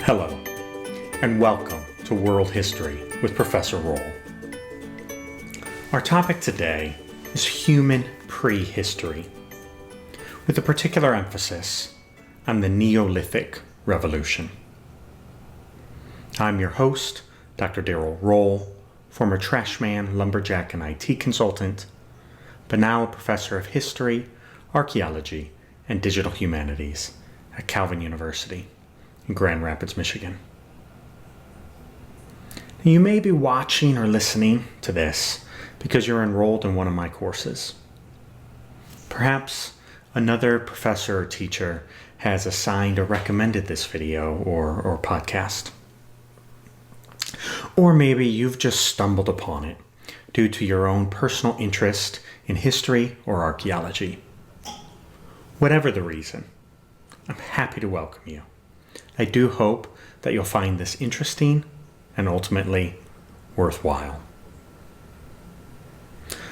Hello, and welcome to World History with Professor Roll. Our topic today is human prehistory, with a particular emphasis on the Neolithic Revolution. I'm your host, Dr. Darrell Roll, former trashman, lumberjack, and IT consultant, but now a professor of history, archaeology, and digital humanities at Calvin University in Grand Rapids, Michigan. Now, you may be watching or listening to this because you're enrolled in one of my courses. Perhaps another professor or teacher has assigned or recommended this video or podcast. Or maybe you've just stumbled upon it due to your own personal interest in history or archaeology. Whatever the reason, I'm happy to welcome you. I do hope that you'll find this interesting and ultimately worthwhile.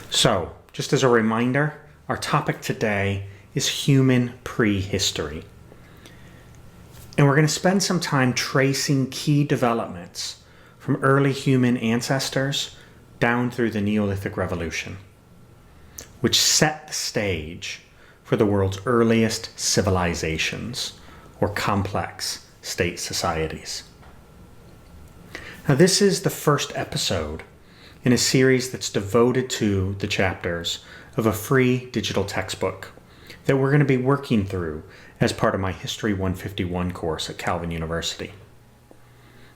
So, just as a reminder, our topic today is human prehistory. And we're going to spend some time tracing key developments from early human ancestors down through the Neolithic Revolution, which set the stage for the world's earliest civilizations, or complex state societies. Now, this is the first episode in a series that's devoted to the chapters of a free digital textbook that we're going to be working through as part of my History 151 course at Calvin University.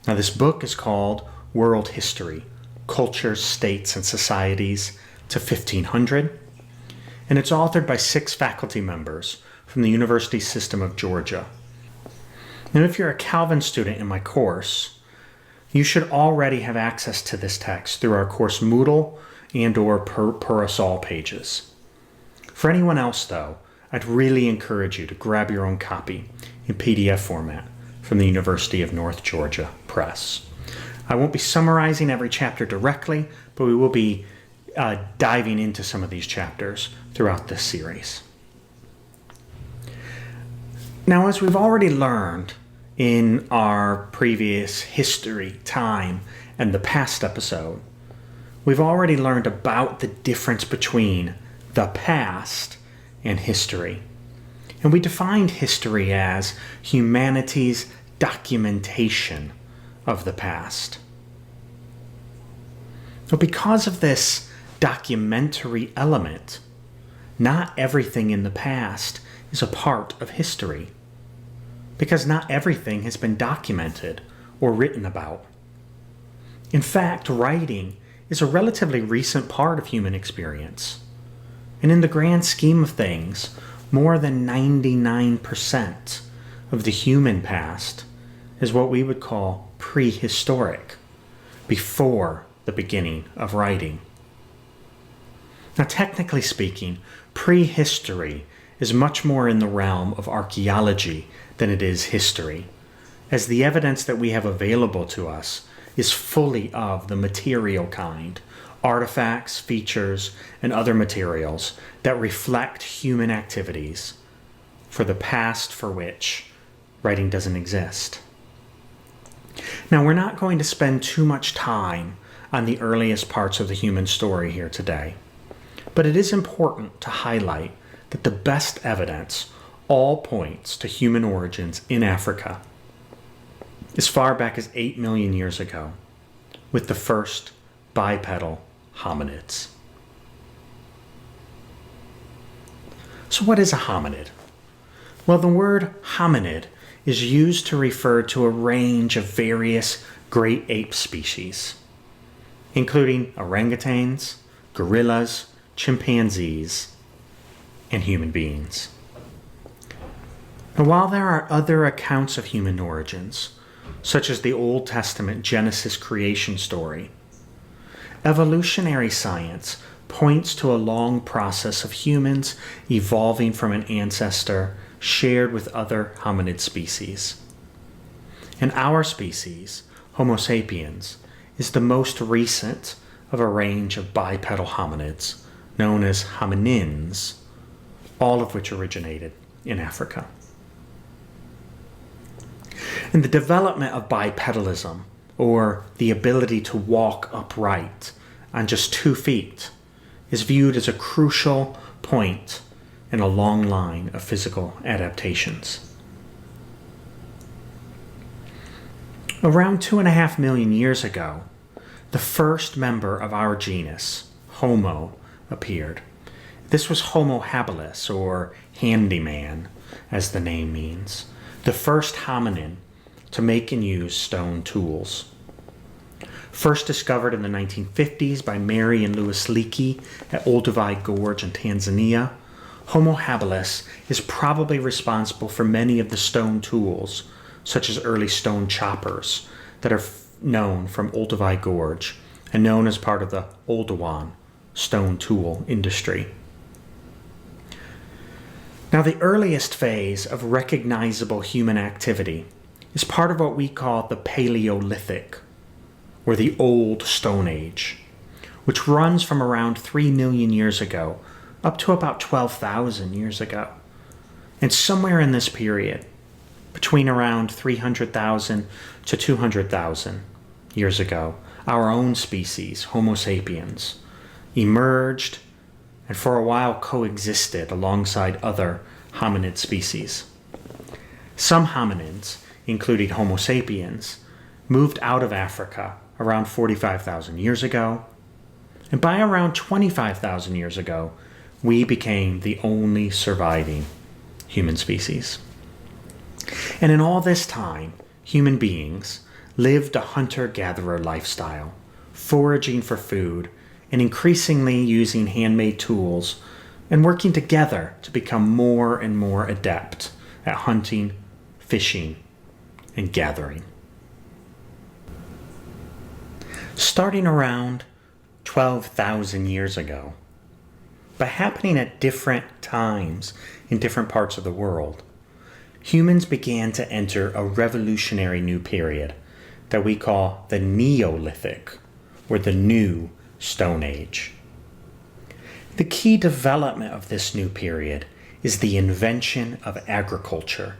Now, this book is called World History, Cultures, States, and Societies to 1500, and it's authored by 6 faculty members from the University System of Georgia. Now, if you're a Calvin student in my course, you should already have access to this text through our course Moodle and or per us all pages. For anyone else, though, I'd really encourage you to grab your own copy in PDF format from the University of North Georgia Press. I won't be summarizing every chapter directly, but we will be diving into some of these chapters throughout this series. Now, as we've already learned in our previous history, time, and the past episode, we've already learned about the difference between the past and history. And we defined history as humanity's documentation of the past. But because of this documentary element, not everything in the past is a part of history, because not everything has been documented or written about. In fact, writing is a relatively recent part of human experience. And in the grand scheme of things, more than 99% of the human past is what we would call prehistoric, before the beginning of writing. Now, technically speaking, prehistory is much more in the realm of archaeology than it is history, as the evidence that we have available to us is fully of the material kind, artifacts, features, and other materials that reflect human activities for the past for which writing doesn't exist. Now, we're not going to spend too much time on the earliest parts of the human story here today, but it is important to highlight that the best evidence all points to human origins in Africa as far back as 8 million years ago, with the first bipedal hominids. So what is a hominid? Well, the word hominid is used to refer to a range of various great ape species, including orangutans, gorillas, chimpanzees, and human beings. And while there are other accounts of human origins, such as the Old Testament Genesis creation story, evolutionary science points to a long process of humans evolving from an ancestor shared with other hominid species. And our species, Homo sapiens, is the most recent of a range of bipedal hominids known as hominins, all of which originated in Africa. And the development of bipedalism, or the ability to walk upright on just 2 feet, is viewed as a crucial point in a long line of physical adaptations. Around 2.5 million years ago, the first member of our genus, Homo, appeared. This was Homo habilis, or handyman, as the name means, the first hominin to make and use stone tools. First discovered in the 1950s by Mary and Louis Leakey at Olduvai Gorge in Tanzania, Homo habilis is probably responsible for many of the stone tools, such as early stone choppers, that are known from Olduvai Gorge and known as part of the Oldowan stone tool industry. Now, the earliest phase of recognizable human activity is part of what we call the Paleolithic, or the Old Stone Age, which runs from around 3 million years ago up to about 12,000 years ago. And somewhere in this period, between around 300,000 to 200,000 years ago, our own species, Homo sapiens, emerged and for a while coexisted alongside other hominid species. Some hominids, including Homo sapiens, moved out of Africa around 45,000 years ago, and by around 25,000 years ago, we became the only surviving human species. And in all this time, human beings lived a hunter-gatherer lifestyle, foraging for food and increasingly using handmade tools and working together to become more and more adept at hunting, fishing, and gathering. Starting around 12,000 years ago, but happening at different times in different parts of the world, humans began to enter a revolutionary new period that we call the Neolithic, or the New Stone Age. The key development of this new period is the invention of agriculture.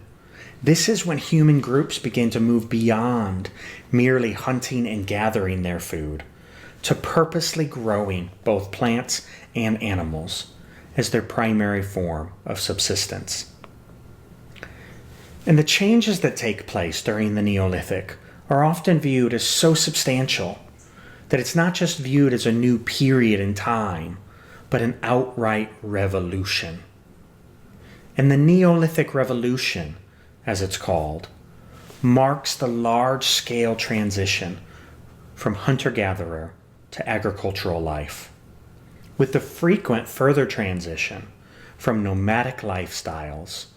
This is when human groups begin to move beyond merely hunting and gathering their food to purposely growing both plants and animals as their primary form of subsistence. And the changes that take place during the Neolithic are often viewed as so substantial that it's not just viewed as a new period in time, but an outright revolution. And the Neolithic Revolution, as it's called, marks the large-scale transition from hunter-gatherer to agricultural life, with the frequent further transition from nomadic lifestyles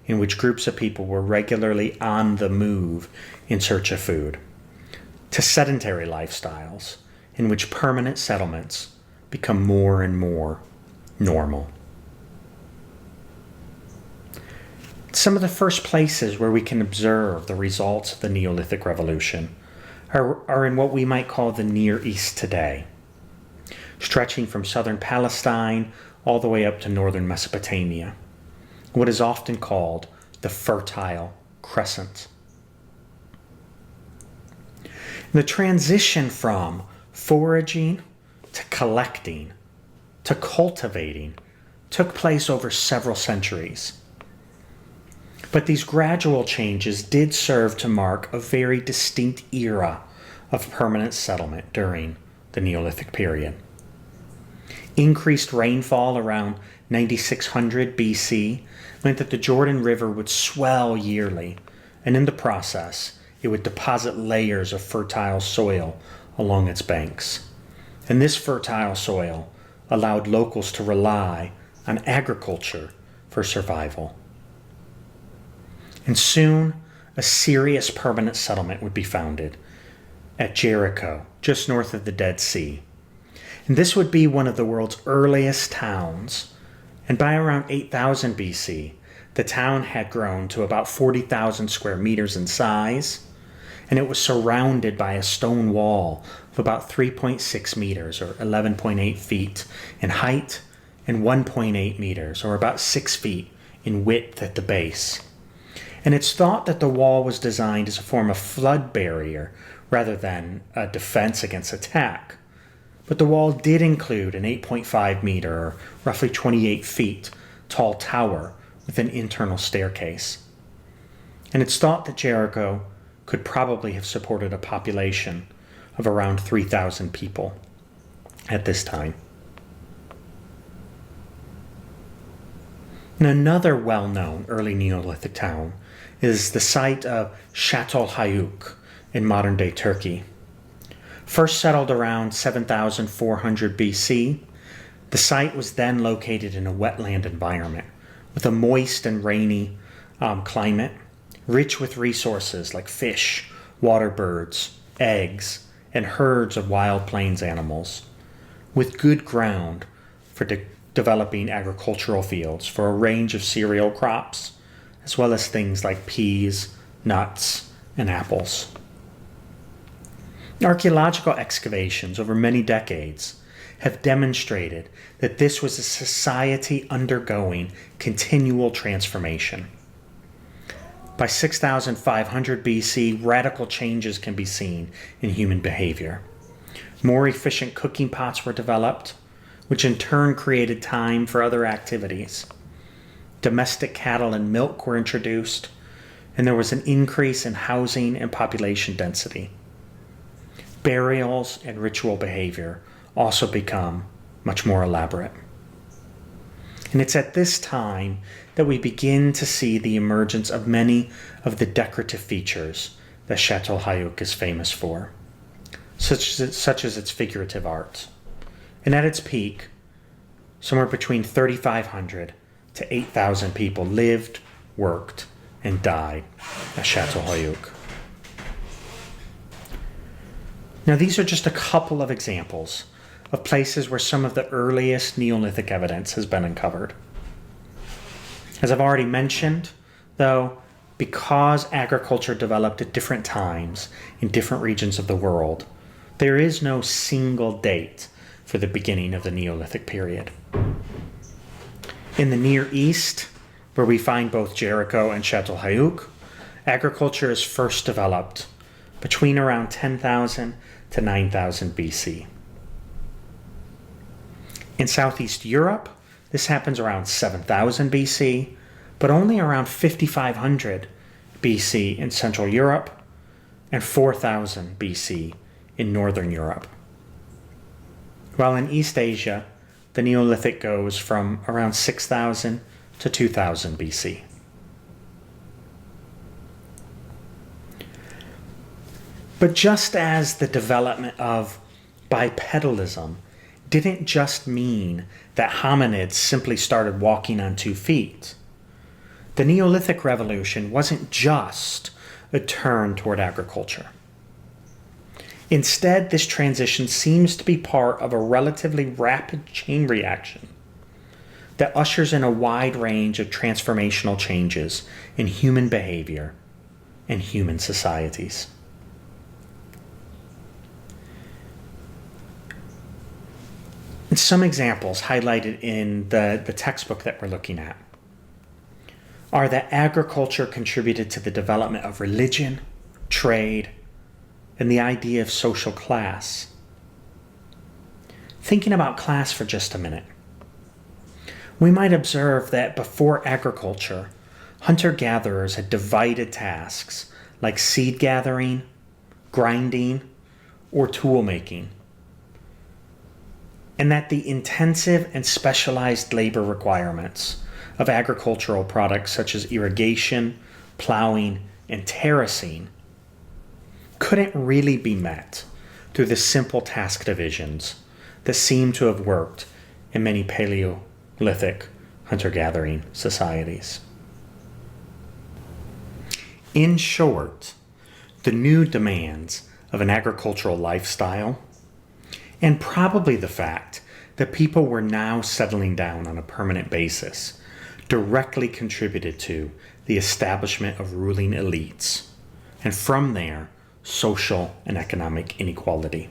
in which groups of people were regularly on the move in search of food, to sedentary lifestyles in which permanent settlements become more and more normal. Some of the first places where we can observe the results of the Neolithic Revolution are in what we might call the Near East today, stretching from southern Palestine all the way up to northern Mesopotamia, what is often called the Fertile Crescent. The transition from foraging to collecting to cultivating took place over several centuries. But these gradual changes did serve to mark a very distinct era of permanent settlement during the Neolithic period. Increased rainfall around 9600 BC meant that the Jordan River would swell yearly, and in the process, it would deposit layers of fertile soil along its banks. And this fertile soil allowed locals to rely on agriculture for survival. And soon, a serious permanent settlement would be founded at Jericho, just north of the Dead Sea. And this would be one of the world's earliest towns. And by around 8000 BC, the town had grown to about 40,000 square meters in size, and it was surrounded by a stone wall of about 3.6 meters, or 11.8 feet in height, and 1.8 meters, or about 6 feet in width at the base. And it's thought that the wall was designed as a form of flood barrier rather than a defense against attack. But the wall did include an 8.5 meter, or roughly 28 feet, tall tower with an internal staircase. And it's thought that Jericho could probably have supported a population of around 3,000 people at this time. And another well-known early Neolithic town is the site of Chateau Hyeok in modern-day Turkey. First settled around 7,400 BC, the site was then located in a wetland environment with a moist and rainy climate, rich with resources like fish, water birds, eggs, and herds of wild plains animals, with good ground for developing agricultural fields for a range of cereal crops, as well as things like peas, nuts, and apples. Archaeological excavations over many decades have demonstrated that this was a society undergoing continual transformation. By 6,500 BC, radical changes can be seen in human behavior. More efficient cooking pots were developed, which in turn created time for other activities. Domestic cattle and milk were introduced, and there was an increase in housing and population density. Burials and ritual behavior also become much more elaborate. And it's at this time that we begin to see the emergence of many of the decorative features that Chateau Hyeok is famous for, such as its figurative art. And at its peak, somewhere between 3,500 to 8,000 people lived, worked, and died at Chateau Hyeok. Now, these are just a couple of examples of places where some of the earliest Neolithic evidence has been uncovered. As I've already mentioned, though, because agriculture developed at different times in different regions of the world, there is no single date for the beginning of the Neolithic period. In the Near East, where we find both Jericho and Chateau Hyeok, agriculture is first developed between around 10,000 to 9,000 BC. In Southeast Europe, this happens around 7,000 BC, but only around 5,500 BC in Central Europe and 4,000 BC in Northern Europe. While in East Asia, the Neolithic goes from around 6,000 to 2,000 BC. But just as the development of bipedalism didn't just mean that hominids simply started walking on 2 feet, the Neolithic Revolution wasn't just a turn toward agriculture. Instead, this transition seems to be part of a relatively rapid chain reaction that ushers in a wide range of transformational changes in human behavior and human societies. And some examples highlighted in the textbook that we're looking at are that agriculture contributed to the development of religion, trade, and the idea of social class. Thinking about class for just a minute, we might observe that before agriculture, hunter-gatherers had divided tasks like seed gathering, grinding, or tool making, and that the intensive and specialized labor requirements of agricultural products such as irrigation, plowing, and terracing couldn't really be met through the simple task divisions that seem to have worked in many Paleolithic hunter-gathering societies. In short, the new demands of an agricultural lifestyle, and probably the fact that people were now settling down on a permanent basis, directly contributed to the establishment of ruling elites, and from there, social and economic inequality.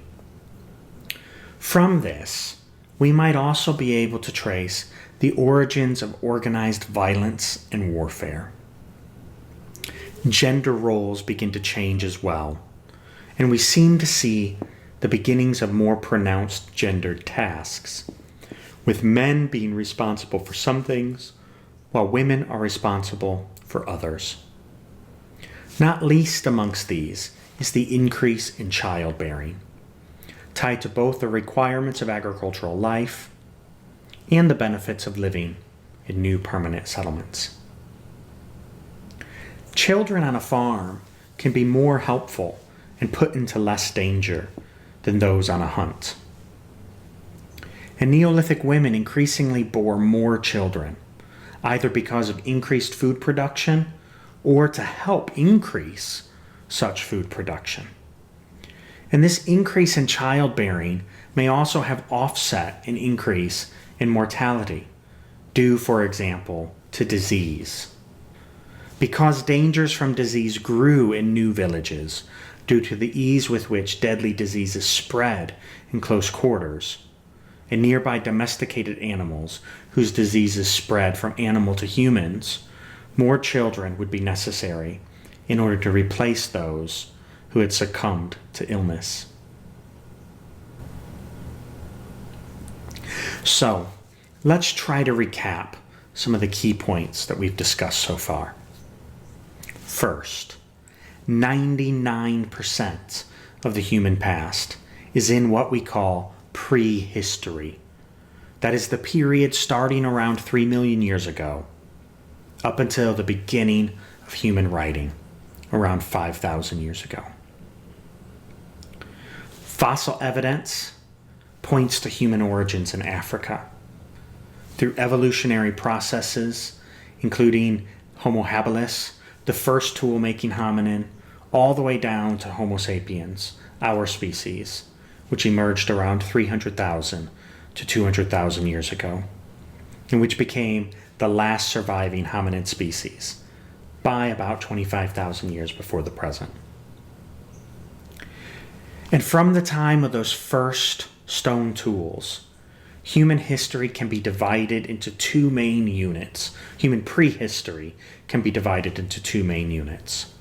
From this, we might also be able to trace the origins of organized violence and warfare. Gender roles begin to change as well, and we seem to see the beginnings of more pronounced gendered tasks, with men being responsible for some things while women are responsible for others. Not least amongst these is the increase in childbearing, tied to both the requirements of agricultural life and the benefits of living in new permanent settlements. Children on a farm can be more helpful and put into less danger than those on a hunt. And Neolithic women increasingly bore more children, either because of increased food production or to help increase such food production. And this increase in childbearing may also have offset an increase in mortality, due, for example, to disease. Because dangers from disease grew in new villages due to the ease with which deadly diseases spread in close quarters, and nearby domesticated animals whose diseases spread from animal to humans, more children would be necessary in order to replace those who had succumbed to illness. So, let's try to recap some of the key points that we've discussed so far. First, 99% of the human past is in what we call prehistory. That is the period starting around 3 million years ago, up until the beginning of human writing, around 5,000 years ago. Fossil evidence points to human origins in Africa through evolutionary processes, including Homo habilis, the first tool-making hominin, all the way down to Homo sapiens, our species, which emerged around 300,000 to 200,000 years ago, and which became the last surviving hominid species by about 25,000 years before the present. And from the time of those first stone tools, human history can be divided into two main units. Human prehistory can be divided into two main units: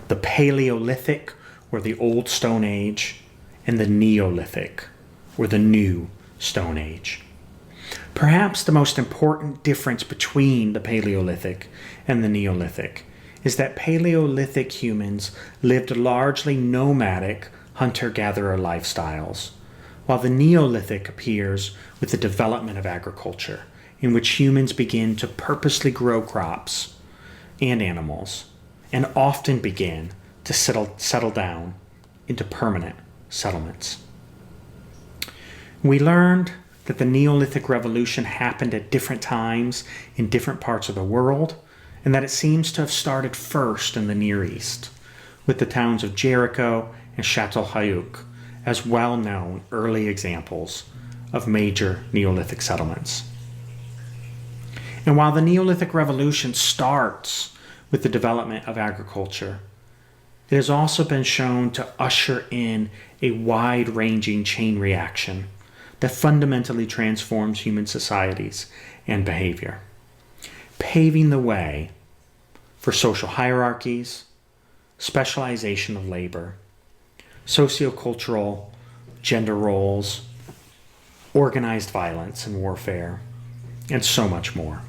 the Paleolithic, or the Old Stone Age, and the Neolithic, or the New Stone Age. Perhaps the most important difference between the Paleolithic and the Neolithic is that Paleolithic humans lived largely nomadic hunter-gatherer lifestyles, while the Neolithic appears with the development of agriculture, in which humans begin to purposely grow crops and animals, and often begin to settle down into permanent settlements. We learned that the Neolithic Revolution happened at different times in different parts of the world, and that it seems to have started first in the Near East, with the towns of Jericho and Chateau Hyeok as well-known early examples of major Neolithic settlements. And while the Neolithic Revolution starts with the development of agriculture, it has also been shown to usher in a wide-ranging chain reaction that fundamentally transforms human societies and behavior, paving the way for social hierarchies, specialization of labor, sociocultural gender roles, organized violence and warfare, and so much more.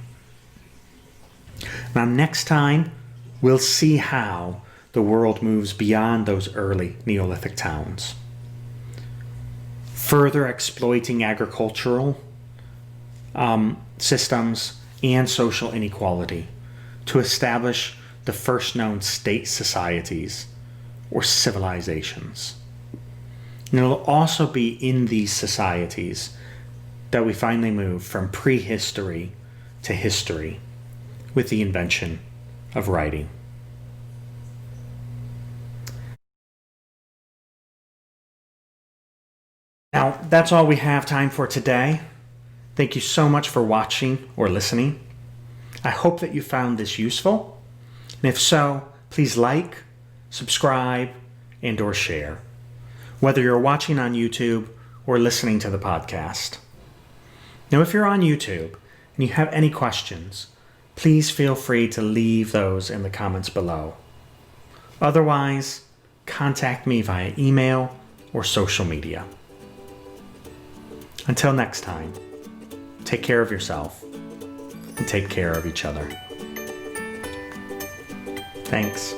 Now, next time, we'll see how the world moves beyond those early Neolithic towns, further exploiting agricultural systems and social inequality to establish the first known state societies or civilizations. And it'll also be in these societies that we finally move from prehistory to history with the invention of writing. Now, that's all we have time for today. Thank you so much for watching or listening. I hope that you found this useful. And if so, please like, subscribe, and/or share, whether you're watching on YouTube or listening to the podcast. Now, if you're on YouTube and you have any questions, please feel free to leave those in the comments below. Otherwise, contact me via email or social media. Until next time, take care of yourself and take care of each other. Thanks.